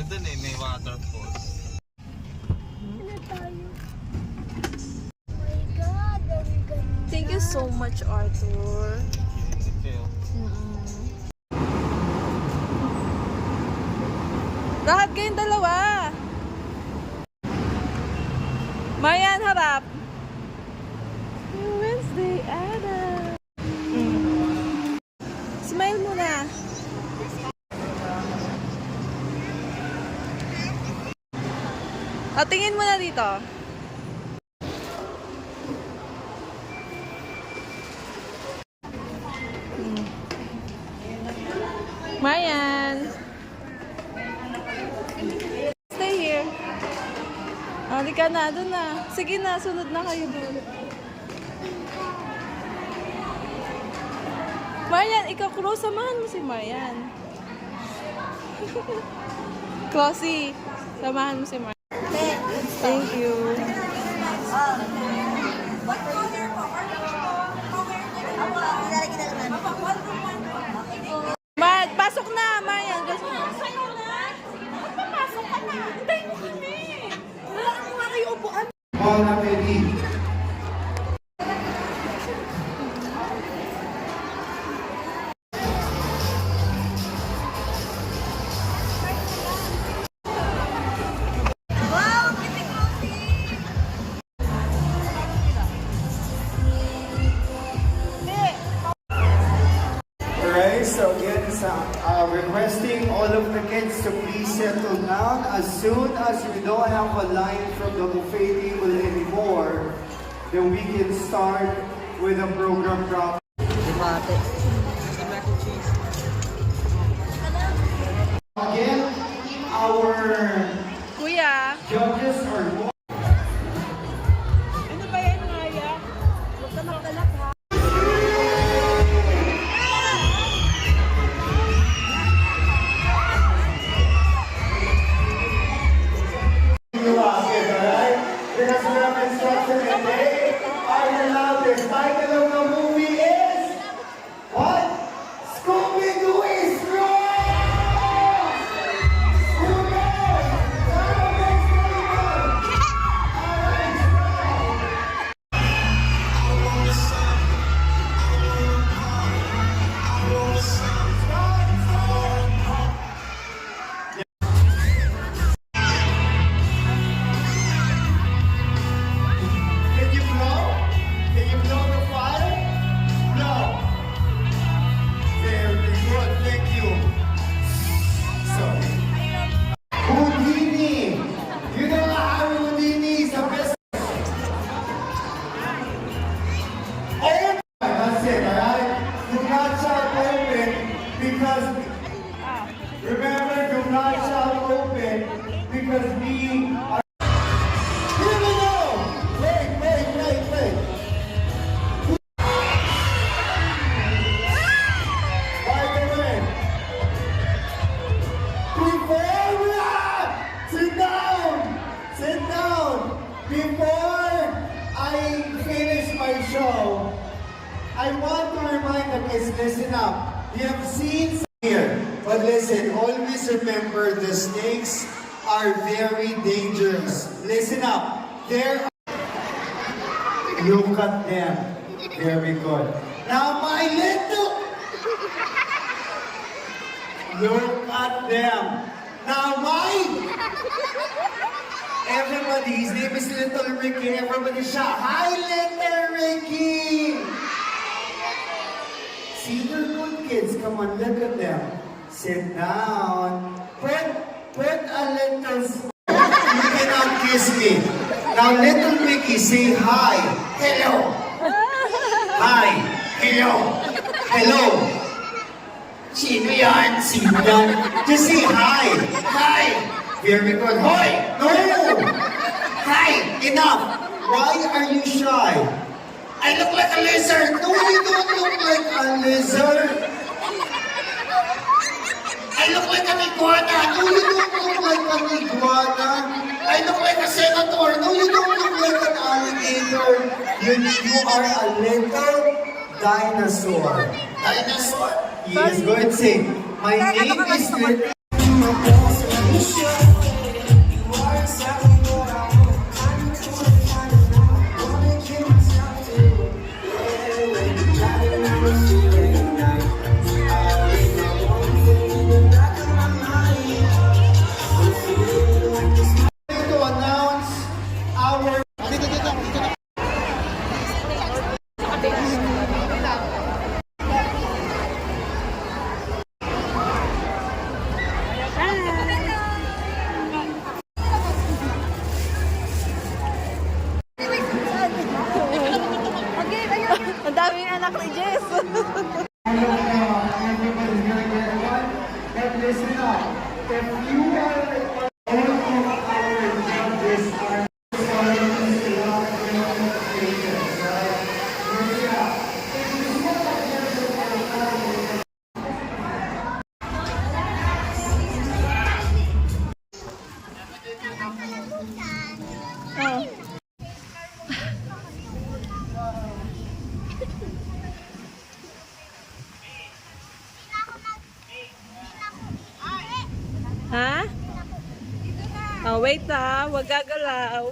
dun eh, may waterfalls. Ano tayo? Oh my God, ang ganda. Thank you so much, Arthur. Okay. Lahat kayong dalawa. Mayan, harap. Wednesday, Anna. Smile muna. Tingin mo na dito. Mayan. Stay here. Di ka na, doon na. Sige na, sunod na kayo doon. Marian, ikaw close. Samahan mo si Marian. Closey, samahan mo si Marian. Thank you. Pasok na, Marian. Papasok ka na. Hintayin mo kami. Wala akong mga kayo upuan. All na ready. Alright, so again, requesting all of the kids to please settle down. As soon as we don't have a line from the buffet table anymore, then we can start with the program drop. Again, our Kuya. judges are Ano ba yan, Maya? Huwag ka magdalak, ha? alright? Because we have instruction and they are allowed. The title of the movie is what? Scooby-Doo is wrong! Can you blow? Can you blow the fire? Blow. Very good, thank you. So, Houdini. You know how Houdini is the best. Oh, that's it, alright? Do not shout open because, remember, do not shout open because we are. Here we go! Wait. By the way, sit down. Before I finish my show, I want to remind the kids, listen up. We have seen here, but listen, always remember the snakes are very dangerous. Listen up. Look at them. Very good. Now my little. Look at them. Now everybody, his name is Little Ricky. Everybody shout, hi Little Ricky. See, they're good kids. Come on, look at them. Sit down. Put a little. You cannot kiss me. Now, Little Ricky, say hi. Hello. Hi. Hello. Hello. Sino yan? Just say hi. Hi. Very good. Hoy! No! Hi! Enough! Why are you shy? I look like a lizard. No, you don't look like a lizard. I look like an iguana. No, you don't look like an iguana. I look like a senator. No, you don't look like an alligator. You are a little dinosaur. Dinosaur? Yes, go ahead and sing. My name is Little. To announce our Ang daming anak ni Jess. everybody's gonna get one. But listen up. If you are all of our judges are following the law of stations, right? Yeah. If you look at judges are following Oh. Ha? Oh, wait wag gagalaw.